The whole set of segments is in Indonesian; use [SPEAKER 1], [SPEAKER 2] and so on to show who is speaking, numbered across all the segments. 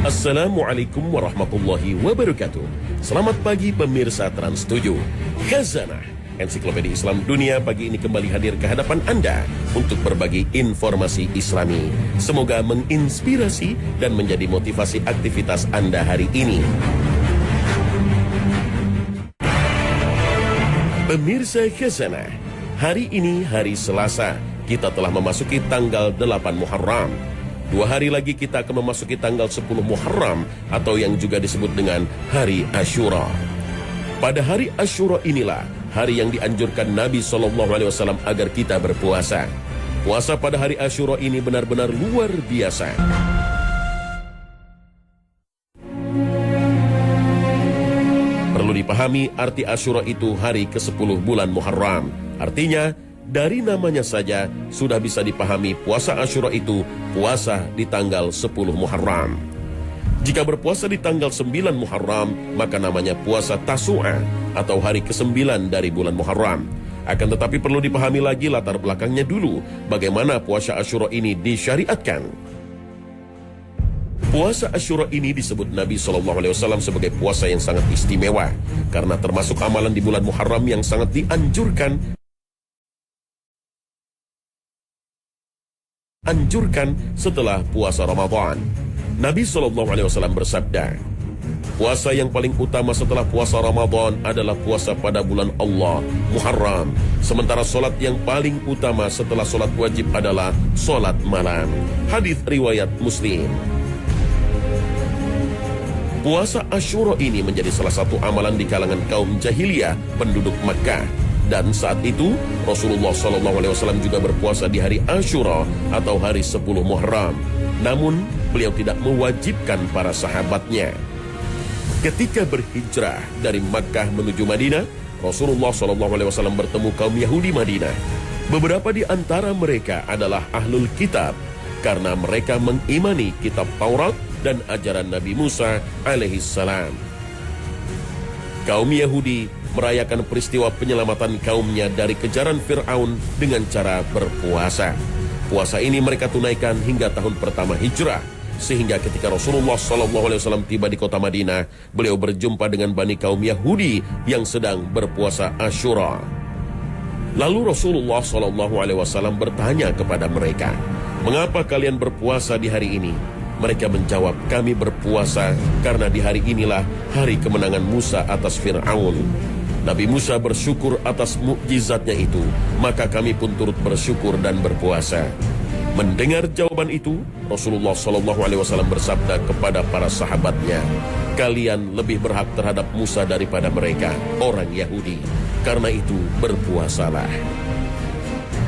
[SPEAKER 1] Assalamualaikum warahmatullahi wabarakatuh. Selamat pagi pemirsa Trans 7. Khazanah, ensiklopedia Islam dunia pagi ini kembali hadir ke hadapan Anda untuk berbagi informasi Islami. Semoga menginspirasi dan menjadi motivasi aktivitas Anda hari ini. Pemirsa Khazanah, hari ini hari Selasa. Kita telah memasuki tanggal 8 Muharram. 2 hari lagi kita akan memasuki tanggal 10 Muharram atau yang juga disebut dengan Hari Asyura. Pada Hari Asyura inilah hari yang dianjurkan Nabi SAW agar kita berpuasa. Puasa pada Hari Asyura ini benar-benar luar biasa. Perlu dipahami arti Asyura itu hari ke-10 bulan Muharram. Artinya, dari namanya saja sudah bisa dipahami puasa Asyura itu puasa di tanggal 10 Muharram. Jika berpuasa di tanggal 9 Muharram, maka namanya puasa Tasu'a atau hari ke-9 dari bulan Muharram. Akan tetapi perlu dipahami lagi latar belakangnya dulu, bagaimana puasa Asyura ini disyariatkan. Puasa Asyura ini disebut Nabi SAW sebagai puasa yang sangat istimewa, karena termasuk amalan di bulan Muharram yang sangat dianjurkan setelah puasa Ramadan. Nabi SAW bersabda, puasa yang paling utama setelah puasa Ramadan adalah puasa pada bulan Allah, Muharram. Sementara solat yang paling utama setelah solat wajib adalah solat malam. Hadis riwayat Muslim. Puasa Asyura ini menjadi salah satu amalan di kalangan kaum jahiliyah penduduk Makkah. Dan saat itu Rasulullah SAW juga berpuasa di hari Asyura atau hari 10 Muharram. Namun beliau tidak mewajibkan para sahabatnya. Ketika berhijrah dari Makkah menuju Madinah, Rasulullah SAW bertemu kaum Yahudi Madinah. Beberapa di antara mereka adalah Ahlul Kitab karena mereka mengimani kitab Taurat dan ajaran Nabi Musa alaihissalam. Kaum Yahudi merayakan peristiwa penyelamatan kaumnya dari kejaran Fir'aun dengan cara berpuasa. Puasa ini mereka tunaikan hingga tahun pertama hijrah, sehingga ketika Rasulullah SAW tiba di kota Madinah, beliau berjumpa dengan bani kaum Yahudi yang sedang berpuasa Asyura. Lalu Rasulullah SAW bertanya kepada mereka, "Mengapa kalian berpuasa di hari ini?" Mereka menjawab, "Kami berpuasa karena di hari inilah hari kemenangan Musa atas Fir'aun. Nabi Musa bersyukur atas mukjizatnya itu, maka kami pun turut bersyukur dan berpuasa." Mendengar jawaban itu, Rasulullah SAW bersabda kepada para sahabatnya, "Kalian lebih berhak terhadap Musa daripada mereka, orang Yahudi. Karena itu berpuasalah."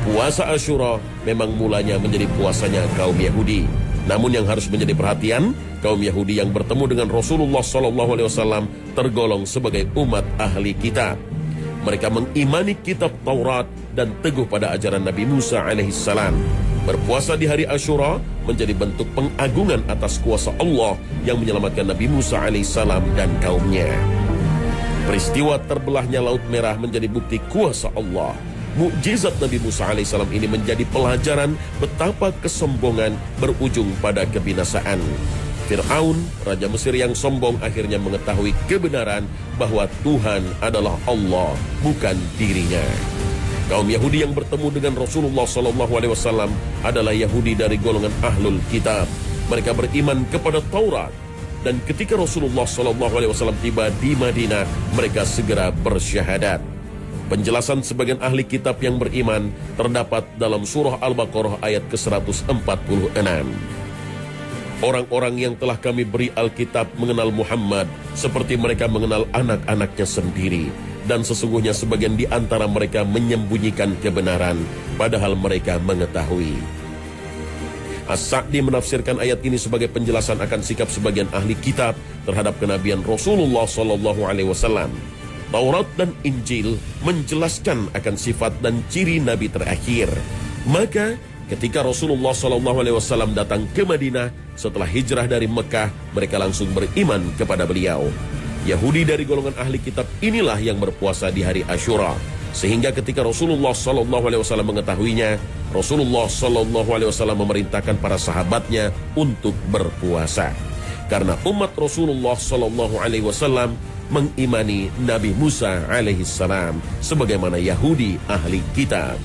[SPEAKER 1] Puasa Asyura memang mulanya menjadi puasanya kaum Yahudi. Namun yang harus menjadi perhatian, kaum Yahudi yang bertemu dengan Rasulullah SAW tergolong sebagai umat ahli kitab. Mereka mengimani kitab Taurat dan teguh pada ajaran Nabi Musa alaihissalam. Berpuasa di hari Asyura menjadi bentuk pengagungan atas kuasa Allah yang menyelamatkan Nabi Musa alaihissalam dan kaumnya. Peristiwa terbelahnya Laut Merah menjadi bukti kuasa Allah. Mukjizat Nabi Musa alaihissalam ini menjadi pelajaran betapa kesombongan berujung pada kebinasaan. Fir'aun, Raja Mesir yang sombong, akhirnya mengetahui kebenaran bahwa Tuhan adalah Allah, bukan dirinya. Kaum Yahudi yang bertemu dengan Rasulullah SAW adalah Yahudi dari golongan Ahlul Kitab. Mereka beriman kepada Taurat. Dan ketika Rasulullah SAW tiba di Madinah, mereka segera bersyahadat. Penjelasan sebagian ahli kitab yang beriman terdapat dalam surah Al-Baqarah ayat ke-146. Orang-orang yang telah kami beri Alkitab mengenal Muhammad seperti mereka mengenal anak-anaknya sendiri. Dan sesungguhnya sebagian di antara mereka menyembunyikan kebenaran, padahal mereka mengetahui. As-Sa'di menafsirkan ayat ini sebagai penjelasan akan sikap sebagian ahli kitab terhadap kenabian Rasulullah SAW. Taurat dan Injil menjelaskan akan sifat dan ciri Nabi terakhir. Maka ketika Rasulullah SAW datang ke Madinah setelah hijrah dari Mekah, mereka langsung beriman kepada beliau. Yahudi dari golongan ahli kitab inilah yang berpuasa di hari Asyura. Sehingga ketika Rasulullah SAW mengetahuinya, Rasulullah SAW memerintahkan para sahabatnya untuk berpuasa. karena umat Rasulullah Shallallahu Alaihi Wasallam mengimani Nabi Musa alaihissalam sebagaimana Yahudi ahli kitab.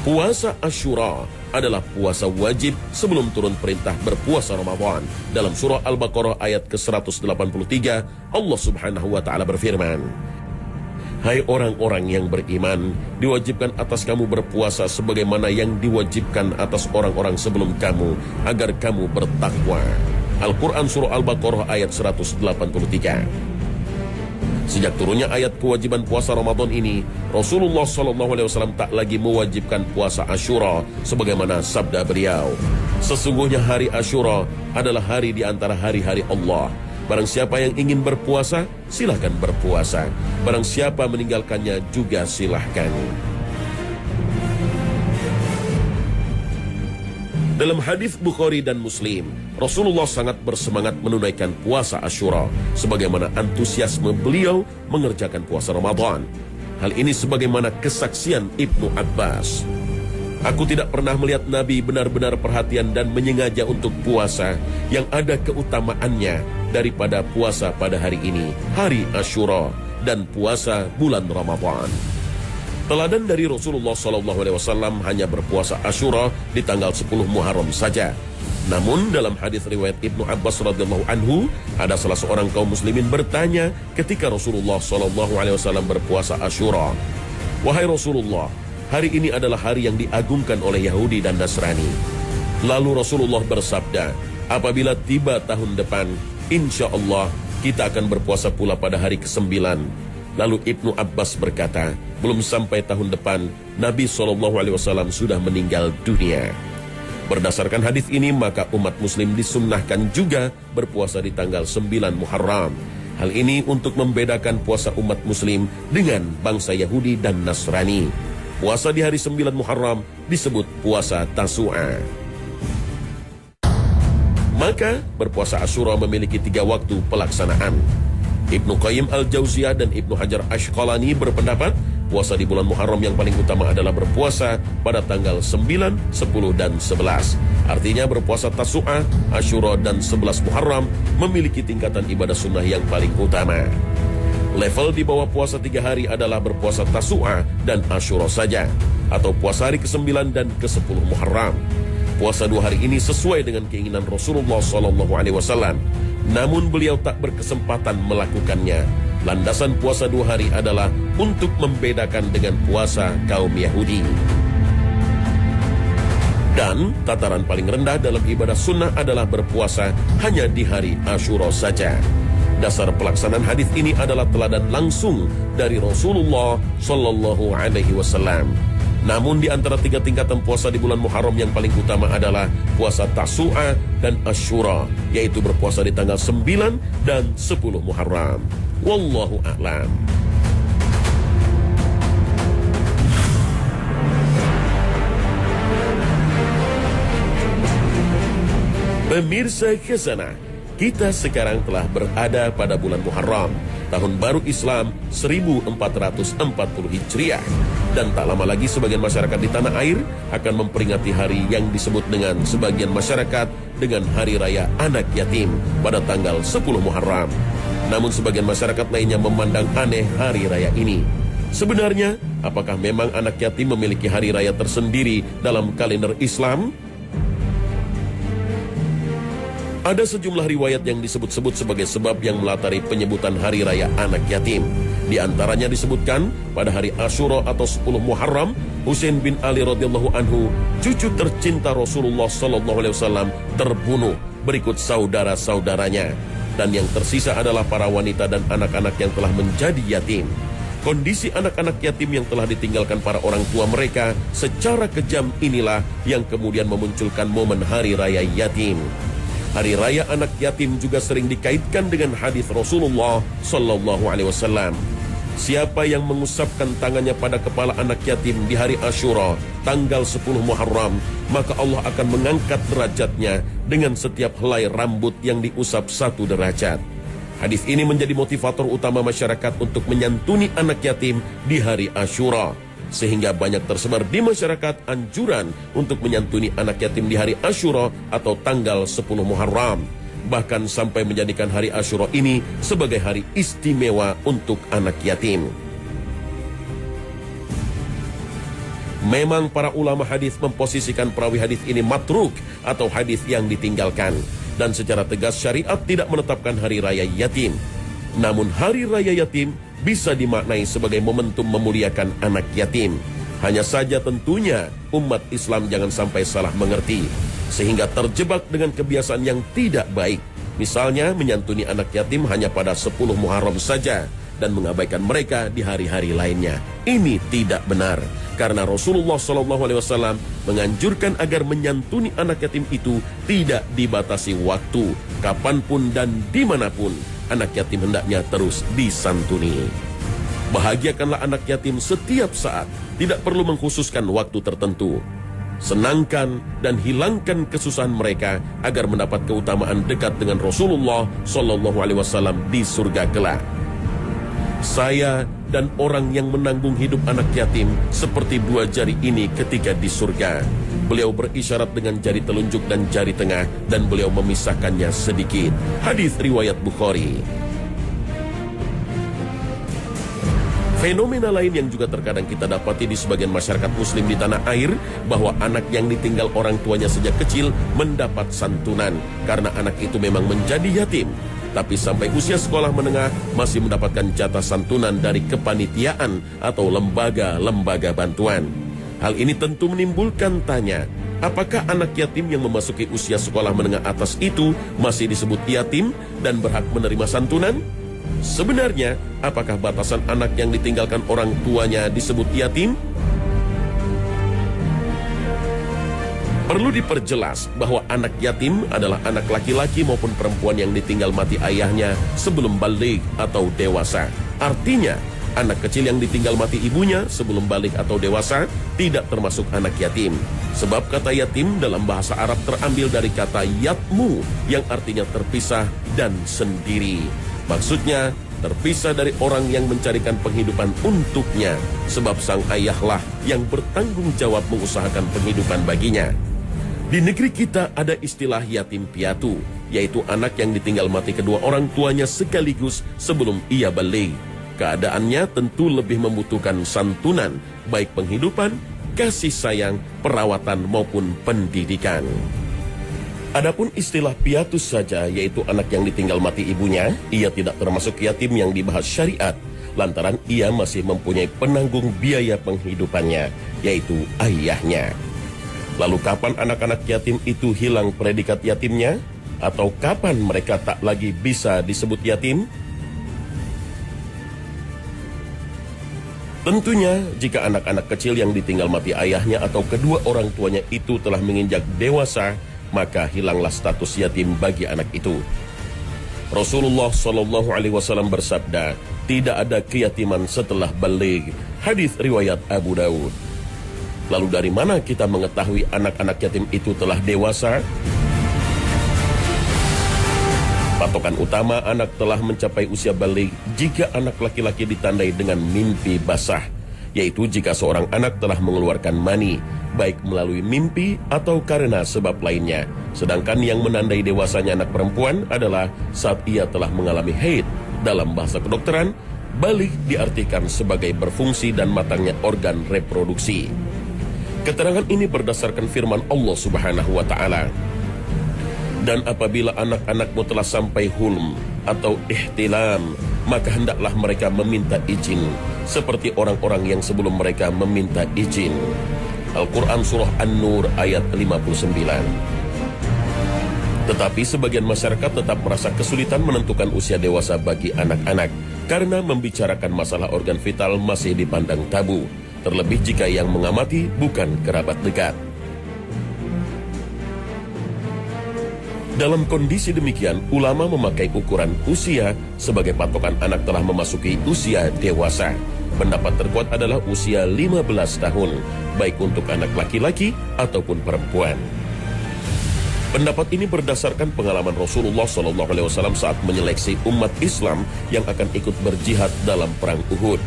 [SPEAKER 1] Puasa Asyura adalah puasa wajib sebelum turun perintah berpuasa Ramadan. Dalam surah Al-Baqarah ayat ke-183, Allah Subhanahu wa taala berfirman, "Hai orang-orang yang beriman, diwajibkan atas kamu berpuasa sebagaimana yang diwajibkan atas orang-orang sebelum kamu, agar kamu bertakwa." Al-Quran surah Al-Baqarah ayat 183. Sejak turunnya ayat kewajiban puasa Ramadan ini, Rasulullah SAW tak lagi mewajibkan puasa Asyura sebagaimana sabda beliau, "Sesungguhnya hari Asyura adalah hari di antara hari-hari Allah. Barang siapa yang ingin berpuasa, silahkan berpuasa. Barang siapa meninggalkannya juga silahkan." Dalam hadis Bukhari dan Muslim, Rasulullah sangat bersemangat menunaikan puasa Asyura sebagaimana antusiasme beliau mengerjakan puasa Ramadan. Hal ini sebagaimana kesaksian Ibnu Abbas. "Aku tidak pernah melihat Nabi benar-benar perhatian dan menyengaja untuk puasa yang ada keutamaannya daripada puasa pada hari ini, hari Asyura, dan puasa bulan Ramadan." Teladan dari Rasulullah SAW hanya berpuasa Asyura di tanggal 10 Muharram saja. Namun dalam hadis riwayat Ibnu Abbas radhiyallahu anhu, ada salah seorang kaum muslimin bertanya ketika Rasulullah SAW berpuasa Asyura, "Wahai Rasulullah, hari ini adalah hari yang diagungkan oleh Yahudi dan Nasrani." Lalu Rasulullah bersabda, "Apabila tiba tahun depan, insya Allah kita akan berpuasa pula pada hari ke-9. Lalu Ibnu Abbas berkata, "Belum sampai tahun depan, Nabi SAW sudah meninggal dunia." Berdasarkan hadis ini, maka umat muslim disunnahkan juga berpuasa di tanggal 9 Muharram. Hal ini untuk membedakan puasa umat muslim dengan bangsa Yahudi dan Nasrani. Puasa di hari 9 Muharram disebut puasa Tasu'a. Maka berpuasa Asyura memiliki 3 waktu pelaksanaan. Ibnu Qayyim Al-Jauziyah dan Ibnu Hajar Ashqalani berpendapat puasa di bulan Muharram yang paling utama adalah berpuasa pada tanggal 9, 10, dan 11. Artinya berpuasa Tasu'a, Asyura, dan 11 Muharram memiliki tingkatan ibadah sunnah yang paling utama. Level di bawah puasa 3 hari adalah berpuasa Tasu'a dan Asyura saja, atau puasa hari ke-9 dan ke-10 Muharram. Puasa 2 hari ini sesuai dengan keinginan Rasulullah SAW. Namun beliau tak berkesempatan melakukannya. Landasan puasa 2 hari adalah untuk membedakan dengan puasa kaum Yahudi. Dan tataran paling rendah dalam ibadah sunnah adalah berpuasa hanya di hari Asyura saja. Dasar pelaksanaan hadis ini adalah teladan langsung dari Rasulullah Sallallahu Alaihi Wasallam. Namun di antara 3 tingkatan puasa di bulan Muharram yang paling utama adalah puasa Tasu'a dan Asyura, yaitu berpuasa di tanggal 9 dan 10 Muharram. Wallahu a'lam. Pemirsa Khazanah, kita sekarang telah berada pada bulan Muharram, tahun baru Islam 1440 Hijriah. Dan tak lama lagi sebagian masyarakat di tanah air akan memperingati hari yang disebut dengan sebagian masyarakat dengan Hari Raya Anak Yatim pada tanggal 10 Muharram. Namun sebagian masyarakat lainnya memandang aneh hari raya ini. Sebenarnya, apakah memang anak yatim memiliki hari raya tersendiri dalam kalender Islam? Ada sejumlah riwayat yang disebut-sebut sebagai sebab yang melatari penyebutan Hari Raya Anak Yatim. Di antaranya disebutkan pada hari Asyura atau 10 Muharram, Husain bin Ali radhiyallahu anhu, cucu tercinta Rasulullah sallallahu alaihi wasallam, terbunuh berikut saudara-saudaranya, dan yang tersisa adalah para wanita dan anak-anak yang telah menjadi yatim. Kondisi anak-anak yatim yang telah ditinggalkan para orang tua mereka secara kejam inilah yang kemudian memunculkan momen Hari Raya Yatim. Hari Raya Anak Yatim juga sering dikaitkan dengan hadis Rasulullah Sallallahu Alaihi Wasallam. Siapa yang mengusapkan tangannya pada kepala anak yatim di hari Asyura, tanggal 10 Muharram, maka Allah akan mengangkat derajatnya dengan setiap helai rambut yang diusap 1 derajat. Hadis ini menjadi motivator utama masyarakat untuk menyantuni anak yatim di hari Asyura. Sehingga banyak tersebar di masyarakat anjuran untuk menyantuni anak yatim di hari Asyura atau tanggal 10 Muharram. bahkan sampai menjadikan hari Asyura ini sebagai hari istimewa untuk anak yatim. Memang para ulama hadis memposisikan perawi hadis ini matruk atau hadis yang ditinggalkan, dan secara tegas syariat tidak menetapkan hari raya yatim. Namun hari raya yatim bisa dimaknai sebagai momentum memuliakan anak yatim. Hanya saja tentunya umat Islam jangan sampai salah mengerti, sehingga terjebak dengan kebiasaan yang tidak baik. Misalnya menyantuni anak yatim hanya pada 10 Muharram saja dan mengabaikan mereka di hari-hari lainnya. Ini tidak benar, karena Rasulullah SAW menganjurkan agar menyantuni anak yatim itu tidak dibatasi waktu, kapanpun dan dimanapun anak yatim hendaknya terus disantuni. Bahagiakanlah anak yatim setiap saat, tidak perlu mengkhususkan waktu tertentu. Senangkan dan hilangkan kesusahan mereka agar mendapat keutamaan dekat dengan Rasulullah SAW di surga kelak. Saya dan orang yang menanggung hidup anak yatim seperti dua jari ini ketika di surga. Beliau berisyarat dengan jari telunjuk dan jari tengah, dan beliau memisahkannya sedikit. Hadis riwayat Bukhari. Fenomena lain yang juga terkadang kita dapati di sebagian masyarakat muslim di tanah air, bahwa anak yang ditinggal orang tuanya sejak kecil mendapat santunan karena anak itu memang menjadi yatim, tapi sampai usia sekolah menengah masih mendapatkan jatah santunan dari kepanitiaan atau lembaga-lembaga bantuan. Hal ini tentu menimbulkan tanya, apakah anak yatim yang memasuki usia sekolah menengah atas itu masih disebut yatim dan berhak menerima santunan? Sebenarnya, apakah batasan anak yang ditinggalkan orang tuanya disebut yatim? Perlu diperjelas bahwa anak yatim adalah anak laki-laki maupun perempuan yang ditinggal mati ayahnya sebelum baligh atau dewasa. Artinya, anak kecil yang ditinggal mati ibunya sebelum baligh atau dewasa tidak termasuk anak yatim. Sebab kata yatim dalam bahasa Arab terambil dari kata yatmu yang artinya terpisah dan sendiri. Maksudnya, terpisah dari orang yang mencarikan penghidupan untuknya, sebab sang ayahlah yang bertanggung jawab mengusahakan penghidupan baginya. Di negeri kita ada istilah yatim piatu, yaitu anak yang ditinggal mati kedua orang tuanya sekaligus sebelum ia baligh. Keadaannya tentu lebih membutuhkan santunan, baik penghidupan, kasih sayang, perawatan maupun pendidikan. Adapun istilah piatus saja, yaitu anak yang ditinggal mati ibunya, ia tidak termasuk yatim yang dibahas syariat, lantaran ia masih mempunyai penanggung biaya penghidupannya, yaitu ayahnya. Lalu kapan anak-anak yatim itu hilang predikat yatimnya? Atau kapan mereka tak lagi bisa disebut yatim? Tentunya, jika anak-anak kecil yang ditinggal mati ayahnya atau kedua orang tuanya itu telah menginjak dewasa, maka hilanglah status yatim bagi anak itu. Rasulullah SAW bersabda, tidak ada keyatiman setelah baligh. Hadis riwayat Abu Daud. Lalu dari mana kita mengetahui anak-anak yatim itu telah dewasa? Patokan utama anak telah mencapai usia baligh jika anak laki-laki ditandai dengan mimpi basah, yaitu jika seorang anak telah mengeluarkan mani, baik melalui mimpi atau karena sebab lainnya. Sedangkan yang menandai dewasanya anak perempuan adalah saat ia telah mengalami haid. Dalam bahasa kedokteran, baligh diartikan sebagai berfungsi dan matangnya organ reproduksi. Keterangan ini berdasarkan firman Allah Subhanahu wa Ta'ala. Dan apabila anak-anakmu telah sampai hulm atau ihtilam, maka hendaklah mereka meminta izin, seperti orang-orang yang sebelum mereka meminta izin. Al-Quran Surah An-Nur ayat 59. Tetapi sebagian masyarakat tetap merasa kesulitan menentukan usia dewasa bagi anak-anak, karena membicarakan masalah organ vital masih dipandang tabu, terlebih jika yang mengamati bukan kerabat dekat. Dalam kondisi demikian, ulama memakai ukuran usia sebagai patokan anak telah memasuki usia dewasa. Pendapat terkuat adalah usia 15 tahun, baik untuk anak laki-laki ataupun perempuan. Pendapat ini berdasarkan pengalaman Rasulullah SAW saat menyeleksi umat Islam yang akan ikut berjihad dalam perang Uhud.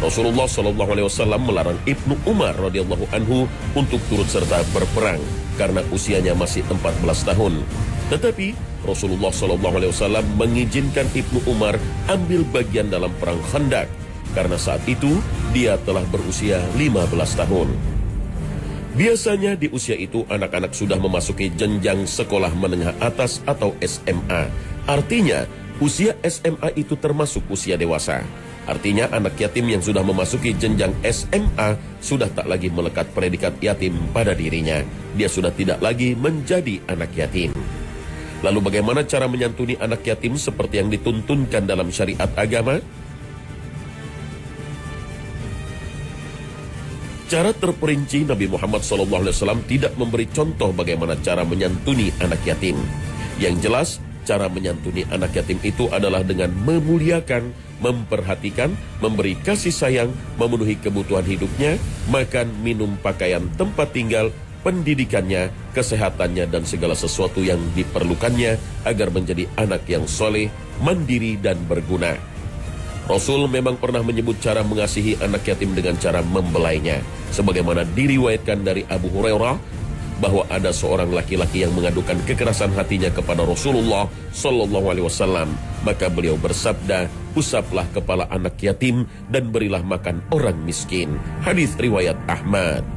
[SPEAKER 1] Rasulullah SAW melarang Ibnu Umar radhiyallahu anhu untuk turut serta berperang karena usianya masih 14 tahun. Tetapi Rasulullah SAW mengizinkan Ibnu Umar ambil bagian dalam perang Khandaq karena saat itu dia telah berusia 15 tahun. Biasanya di usia itu anak-anak sudah memasuki jenjang sekolah menengah atas atau SMA. Artinya usia SMA itu termasuk usia dewasa. Artinya anak yatim yang sudah memasuki jenjang SMA sudah tak lagi melekat predikat yatim pada dirinya. Dia sudah tidak lagi menjadi anak yatim. Lalu bagaimana cara menyantuni anak yatim seperti yang dituntunkan dalam syariat agama? Cara terperinci Nabi Muhammad SAW tidak memberi contoh bagaimana cara menyantuni anak yatim. Yang jelas, cara menyantuni anak yatim itu adalah dengan memuliakan, memperhatikan, memberi kasih sayang, memenuhi kebutuhan hidupnya, makan, minum, pakaian, tempat tinggal, pendidikannya, kesehatannya, dan segala sesuatu yang diperlukannya agar menjadi anak yang soleh, mandiri, dan berguna. Rasul memang pernah menyebut cara mengasihi anak yatim dengan cara membelainya. Sebagaimana diriwayatkan dari Abu Hurairah bahwa ada seorang laki-laki yang mengadukan kekerasan hatinya kepada Rasulullah SAW. Maka beliau bersabda, usaplah kepala anak yatim dan berilah makan orang miskin. Hadis riwayat Ahmad.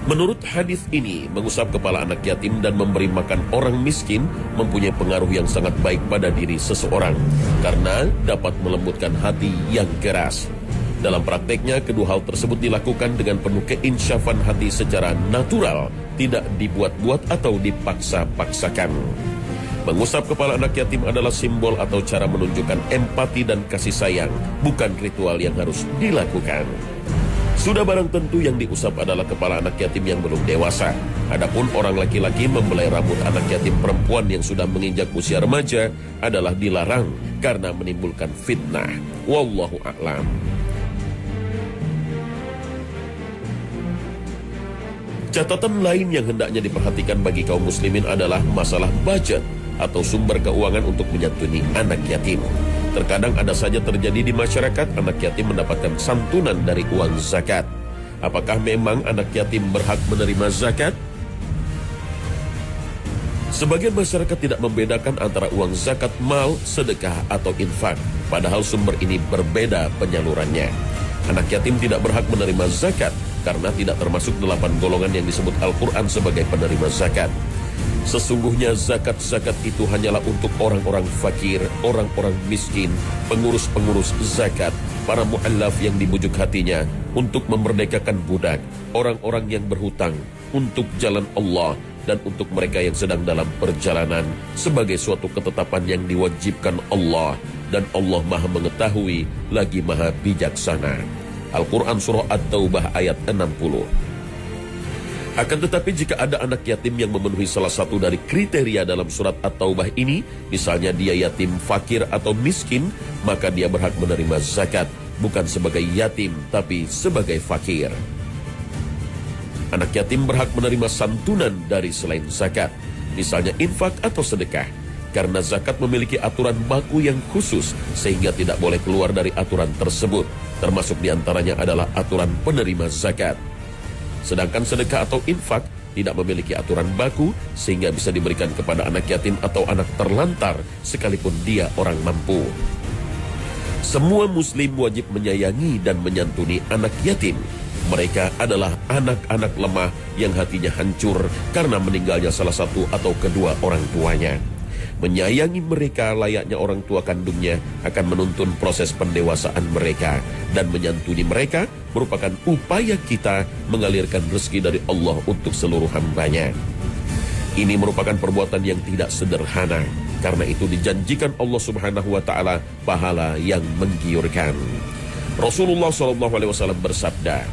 [SPEAKER 1] Menurut hadis ini, mengusap kepala anak yatim dan memberi makan orang miskin mempunyai pengaruh yang sangat baik pada diri seseorang karena dapat melembutkan hati yang keras. Dalam prakteknya, kedua hal tersebut dilakukan dengan penuh keinsyafan hati secara natural, tidak dibuat-buat atau dipaksa-paksakan. Mengusap kepala anak yatim adalah simbol atau cara menunjukkan empati dan kasih sayang, bukan ritual yang harus dilakukan. Sudah barang tentu yang diusap adalah kepala anak yatim yang belum dewasa. Adapun orang laki-laki membelai rambut anak yatim perempuan yang sudah menginjak usia remaja adalah dilarang karena menimbulkan fitnah. Wallahu a'lam. Catatan lain yang hendaknya diperhatikan bagi kaum muslimin adalah masalah budget atau sumber keuangan untuk menyantuni anak yatim. Terkadang ada saja terjadi di masyarakat anak yatim mendapatkan santunan dari uang zakat. Apakah memang anak yatim berhak menerima zakat? Sebagian masyarakat tidak membedakan antara uang zakat mal, sedekah, atau infak. Padahal sumber ini berbeda penyalurannya. Anak yatim tidak berhak menerima zakat karena tidak termasuk 8 golongan yang disebut Al-Quran sebagai penerima zakat. Sesungguhnya zakat-zakat itu hanyalah untuk orang-orang fakir, orang-orang miskin, pengurus-pengurus zakat, para mu'allaf yang dibujuk hatinya, untuk memerdekakan budak, orang-orang yang berhutang, untuk jalan Allah, dan untuk mereka yang sedang dalam perjalanan, sebagai suatu ketetapan yang diwajibkan Allah, dan Allah Maha Mengetahui, lagi Maha Bijaksana. Al-Quran Surah At-Taubah ayat 60. Akan tetapi jika ada anak yatim yang memenuhi salah satu dari kriteria dalam surat At-Taubah ini, misalnya dia yatim fakir atau miskin, maka dia berhak menerima zakat, bukan sebagai yatim, tapi sebagai fakir. Anak yatim berhak menerima santunan dari selain zakat, misalnya infak atau sedekah, karena zakat memiliki aturan baku yang khusus, sehingga tidak boleh keluar dari aturan tersebut, termasuk diantaranya adalah aturan penerima zakat. Sedangkan sedekah atau infak tidak memiliki aturan baku sehingga bisa diberikan kepada anak yatim atau anak terlantar sekalipun dia orang mampu. Semua muslim wajib menyayangi dan menyantuni anak yatim. Mereka adalah anak-anak lemah yang hatinya hancur karena meninggalnya salah satu atau kedua orang tuanya. Menyayangi mereka layaknya orang tua kandungnya akan menuntun proses pendewasaan mereka, dan menyantuni mereka merupakan upaya kita mengalirkan rezeki dari Allah untuk seluruh hambanya. Ini merupakan perbuatan yang tidak sederhana, karena itu dijanjikan Allah Subhanahu wa Ta'ala pahala yang menggiurkan. Rasulullah SAW bersabda,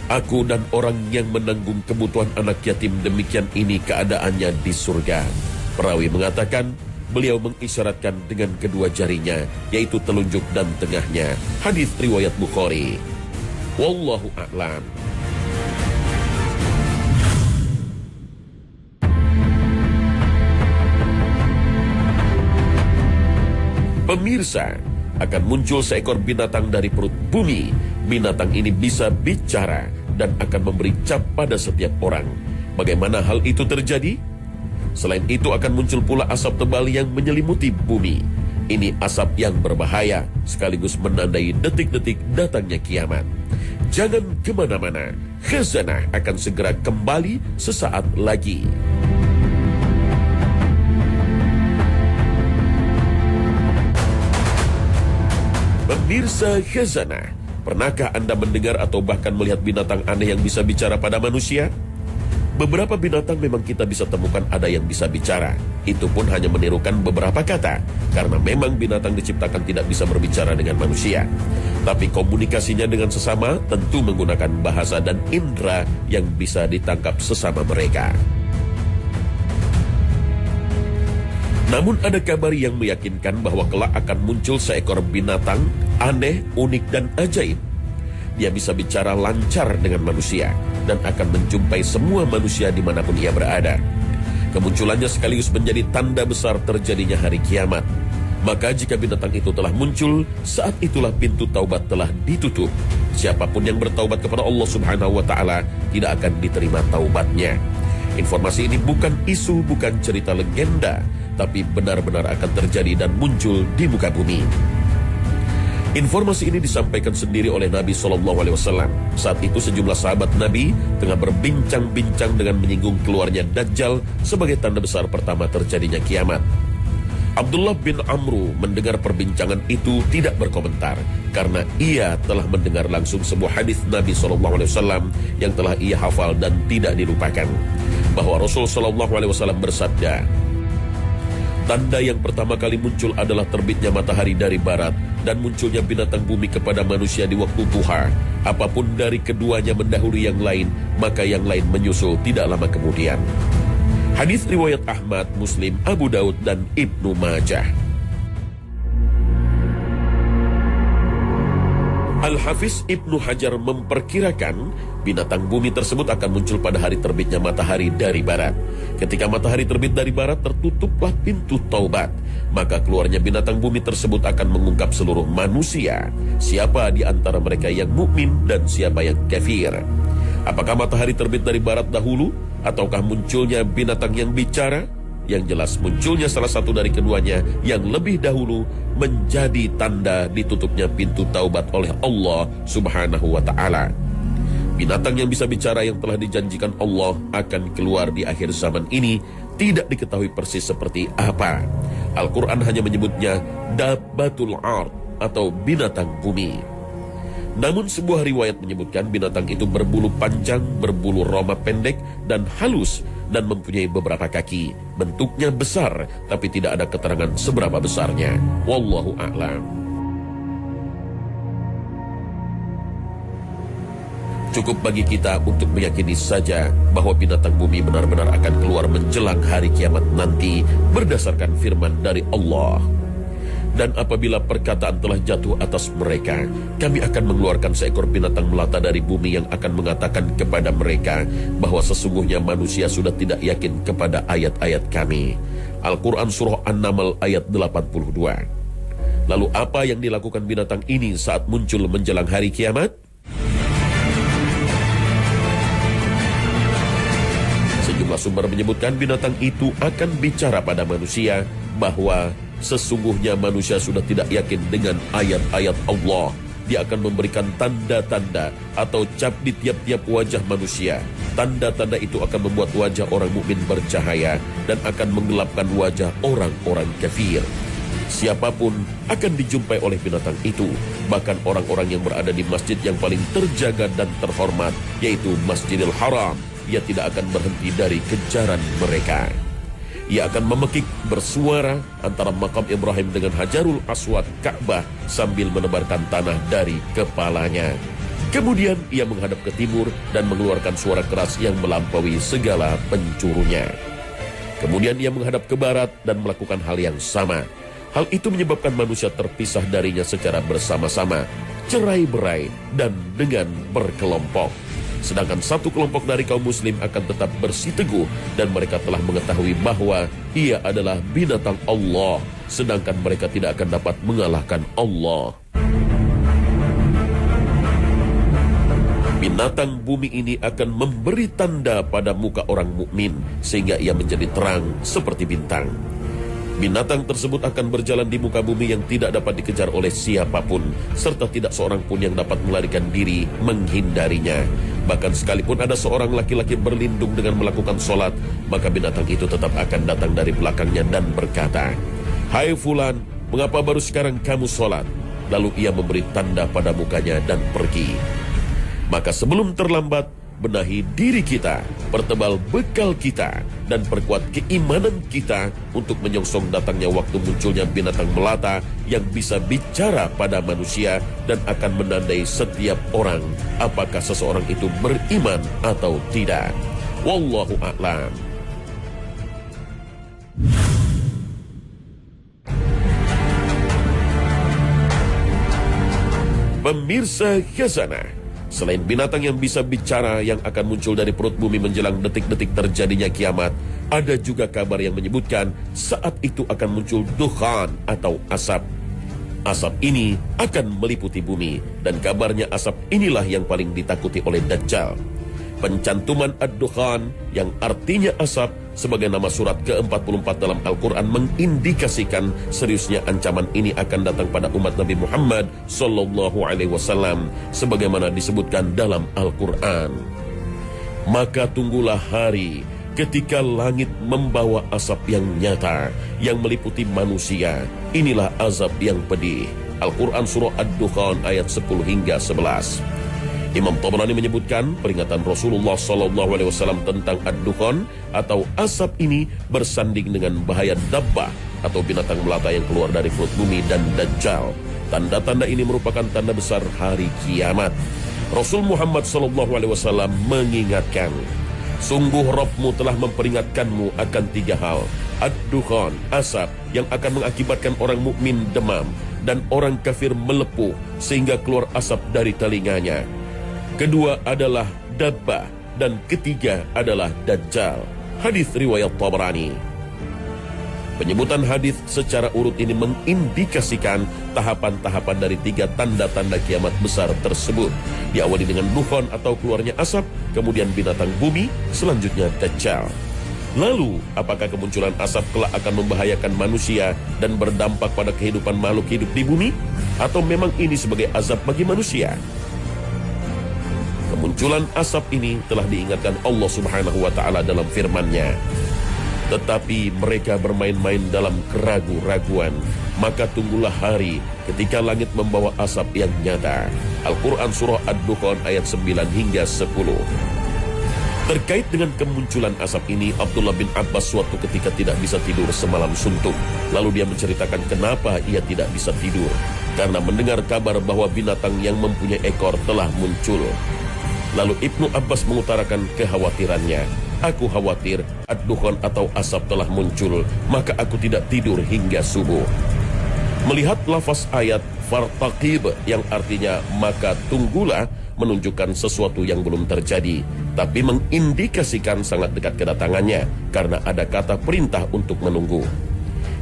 [SPEAKER 1] "Aku dan orang yang menanggung kebutuhan anak yatim demikian ini keadaannya di surga." Perawi mengatakan, beliau mengisyaratkan dengan kedua jarinya, yaitu telunjuk dan tengahnya. Hadis riwayat Bukhari. Wallahu a'lam. Pemirsa, akan muncul seekor binatang dari perut bumi. Binatang ini bisa bicara dan akan memberi cap pada setiap orang. Bagaimana hal itu terjadi? Selain itu akan muncul pula asap tebal yang menyelimuti bumi. Ini asap yang berbahaya, sekaligus menandai detik-detik datangnya kiamat. Jangan kemana-mana, Khazanah akan segera kembali sesaat lagi. Pemirsa Khazanah, pernahkah Anda mendengar atau bahkan melihat binatang aneh yang bisa bicara pada manusia? Beberapa binatang memang kita bisa temukan ada yang bisa bicara. Itu pun hanya menirukan beberapa kata, karena memang binatang diciptakan tidak bisa berbicara dengan manusia. Tapi komunikasinya dengan sesama tentu menggunakan bahasa dan indera yang bisa ditangkap sesama mereka. Namun ada kabar yang meyakinkan bahwa kelak akan muncul seekor binatang aneh, unik, dan ajaib. Dia bisa bicara lancar dengan manusia dan akan menjumpai semua manusia dimanapun ia berada. Kemunculannya sekaligus menjadi tanda besar terjadinya hari kiamat. Maka jika binatang itu telah muncul, saat itulah pintu taubat telah ditutup. Siapapun yang bertaubat kepada Allah Subhanahu wa Ta'ala tidak akan diterima taubatnya. Informasi ini bukan isu, bukan cerita legenda, tapi benar-benar akan terjadi dan muncul di muka bumi. Informasi ini disampaikan sendiri oleh Nabi SAW. Saat itu sejumlah sahabat Nabi tengah berbincang-bincang dengan menyinggung keluarnya Dajjal sebagai tanda besar pertama terjadinya kiamat. Abdullah bin Amru mendengar perbincangan itu tidak berkomentar karena ia telah mendengar langsung sebuah hadis Nabi SAW yang telah ia hafal dan tidak dilupakan, bahwa Rasul SAW bersabda, tanda yang pertama kali muncul adalah terbitnya matahari dari barat dan munculnya binatang bumi kepada manusia di waktu duha. Apapun dari keduanya mendahului yang lain, maka yang lain menyusul tidak lama kemudian. Hadis riwayat Ahmad, Muslim, Abu Daud, dan Ibnu Majah. Al-Hafiz Ibnu Hajar memperkirakan binatang bumi tersebut akan muncul pada hari terbitnya matahari dari barat. Ketika matahari terbit dari barat, tertutuplah pintu taubat. Maka keluarnya binatang bumi tersebut akan mengungkap seluruh manusia, siapa di antara mereka yang mukmin dan siapa yang kafir. Apakah matahari terbit dari barat dahulu, ataukah munculnya binatang yang bicara? Yang jelas munculnya salah satu dari keduanya yang lebih dahulu menjadi tanda ditutupnya pintu taubat oleh Allah Subhanahu wa Ta'ala. Binatang yang bisa bicara yang telah dijanjikan Allah akan keluar di akhir zaman ini tidak diketahui persis seperti apa. Al-Quran hanya menyebutnya Dabbatul Ard atau binatang bumi. Namun sebuah riwayat menyebutkan binatang itu berbulu panjang, berbulu roma pendek dan halus, dan mempunyai beberapa kaki. Bentuknya besar, tapi tidak ada keterangan seberapa besarnya. Wallahu a'lam. Cukup bagi kita untuk meyakini saja bahwa binatang bumi benar-benar akan keluar menjelang hari kiamat nanti berdasarkan firman dari Allah. Dan apabila perkataan telah jatuh atas mereka, kami akan mengeluarkan seekor binatang melata dari bumi yang akan mengatakan kepada mereka bahwa sesungguhnya manusia sudah tidak yakin kepada ayat-ayat kami. Al-Quran Surah An-Naml ayat 82. Lalu apa yang dilakukan binatang ini saat muncul menjelang hari kiamat? Sejumlah sumber menyebutkan binatang itu akan bicara pada manusia bahwa sesungguhnya manusia sudah tidak yakin dengan ayat-ayat Allah. Dia akan memberikan tanda-tanda atau cap di tiap-tiap wajah manusia. Tanda-tanda itu akan membuat wajah orang mukmin bercahaya dan akan menggelapkan wajah orang-orang kafir. Siapapun akan dijumpai oleh binatang itu, bahkan orang-orang yang berada di masjid yang paling terjaga dan terhormat, yaitu Masjidil Haram. Ia tidak akan berhenti dari kejaran mereka. Ia akan memekik bersuara antara makam Ibrahim dengan Hajarul Aswad Ka'bah sambil menebarkan tanah dari kepalanya. Kemudian ia menghadap ke timur dan mengeluarkan suara keras yang melampaui segala pencurunya. Kemudian ia menghadap ke barat dan melakukan hal yang sama. Hal itu menyebabkan manusia terpisah darinya secara bersama-sama, cerai-berai dan dengan berkelompok. Sedangkan satu kelompok dari kaum muslim akan tetap bersiteguh dan mereka telah mengetahui bahwa ia adalah binatang Allah, sedangkan mereka tidak akan dapat mengalahkan Allah. Binatang bumi ini akan memberi tanda pada muka orang mukmin sehingga ia menjadi terang seperti bintang. Binatang tersebut akan berjalan di muka bumi yang tidak dapat dikejar oleh siapapun, serta tidak seorang pun yang dapat melarikan diri menghindarinya. Bahkan sekalipun ada seorang laki-laki berlindung dengan melakukan sholat, maka binatang itu tetap akan datang dari belakangnya dan berkata, "Hai fulan, mengapa baru sekarang kamu sholat?" Lalu ia memberi tanda pada mukanya dan pergi. Maka sebelum terlambat, benahi diri kita, pertebal bekal kita, dan perkuat keimanan kita untuk menyongsong datangnya waktu munculnya binatang melata yang bisa bicara pada manusia dan akan menandai setiap orang apakah seseorang itu beriman atau tidak. Wallahu a'lam. Pemirsa Khazanah, selain binatang yang bisa bicara yang akan muncul dari perut bumi menjelang detik-detik terjadinya kiamat, ada juga kabar yang menyebutkan saat itu akan muncul dukhan atau asap. Asap ini akan meliputi bumi, dan kabarnya asap inilah yang paling ditakuti oleh Dajjal. Pencantuman ad-dukhan yang artinya asap sebagai nama surat ke-44 dalam Al-Quran mengindikasikan seriusnya ancaman ini akan datang pada umat Nabi Muhammad SAW sebagaimana disebutkan dalam Al-Quran. Maka tunggulah hari ketika langit membawa asap yang nyata yang meliputi manusia. Inilah azab yang pedih. Al-Quran surah Ad-Dukhan ayat 10 hingga 11. Imam Tabrani menyebutkan peringatan Rasulullah SAW tentang ad-dukhan atau asap ini bersanding dengan bahaya dabbah atau binatang melata yang keluar dari perut bumi dan Dajjal. Tanda-tanda ini merupakan tanda besar hari kiamat. Rasul Muhammad SAW mengingatkan, sungguh Rabbmu telah memperingatkanmu akan 3 hal. Ad-dukhan, asap yang akan mengakibatkan orang mukmin demam dan orang kafir melepuh sehingga keluar asap dari telinganya. Kedua adalah dabbah dan ketiga adalah Dajjal. Hadis riwayat Tabrani. Penyebutan hadis secara urut ini mengindikasikan tahapan-tahapan dari 3 tanda-tanda kiamat besar tersebut. Diawali dengan dukhan atau keluarnya asap, kemudian binatang bumi, selanjutnya Dajjal. Lalu, apakah kemunculan asap kelak akan membahayakan manusia dan berdampak pada kehidupan makhluk hidup di bumi? Atau memang ini sebagai azab bagi manusia? Kemunculan asap ini telah diingatkan Allah Subhanahu wa Ta'ala dalam firman-Nya. Tetapi mereka bermain-main dalam keraguan-raguan, maka tunggulah hari ketika langit membawa asap yang nyata. Al-Quran surah Ad-Dukhan ayat 9 hingga 10. Terkait dengan kemunculan asap ini, Abdullah bin Abbas suatu ketika tidak bisa tidur semalam suntuk. Lalu dia menceritakan kenapa ia tidak bisa tidur, karena mendengar kabar bahwa binatang yang mempunyai ekor telah muncul. Lalu Ibnu Abbas mengutarakan kekhawatirannya. Aku khawatir ad-dukhan atau asap telah muncul, maka aku tidak tidur hingga subuh. Melihat lafaz ayat fartaqib yang artinya maka tunggulah menunjukkan sesuatu yang belum terjadi, tapi mengindikasikan sangat dekat kedatangannya karena ada kata perintah untuk menunggu.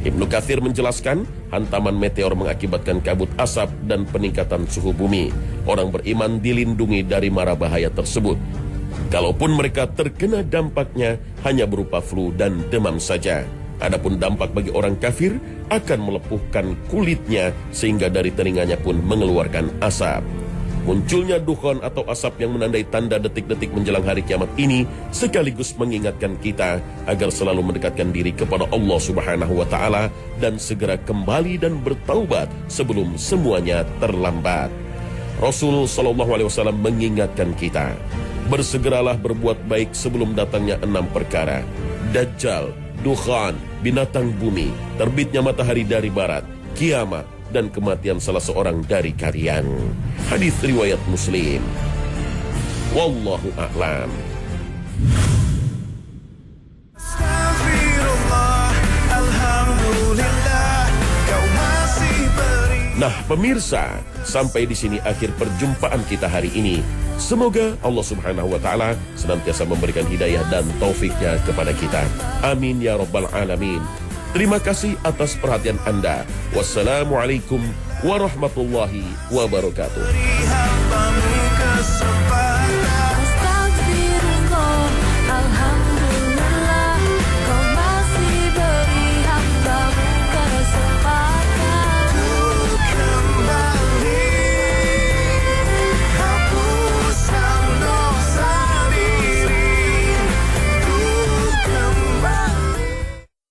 [SPEAKER 1] Ibnu Katsir menjelaskan, hantaman meteor mengakibatkan kabut asap dan peningkatan suhu bumi. Orang beriman dilindungi dari mara bahaya tersebut. Kalaupun mereka terkena dampaknya hanya berupa flu dan demam saja. Adapun dampak bagi orang kafir akan melepuhkan kulitnya sehingga dari telinganya pun mengeluarkan asap. Munculnya dukhan atau asap yang menandai tanda detik-detik menjelang hari kiamat ini sekaligus mengingatkan kita agar selalu mendekatkan diri kepada Allah Subhanahu wa Ta'ala dan segera kembali dan bertaubat sebelum semuanya terlambat. Rasul SAW mengingatkan kita, bersegeralah berbuat baik sebelum datangnya 6 perkara: Dajjal, dukhan, binatang bumi, terbitnya matahari dari barat, kiamat, dan kematian salah seorang dari kalian. Hadis riwayat Muslim. Wallahu a'lam. Nah, pemirsa, sampai di sini akhir perjumpaan kita hari ini. Semoga Allah Subhanahu wa Ta'ala senantiasa memberikan hidayah dan taufiknya kepada kita. Amin ya rabbal alamin. Terima kasih atas perhatian Anda. Wassalamualaikum warahmatullahi wabarakatuh.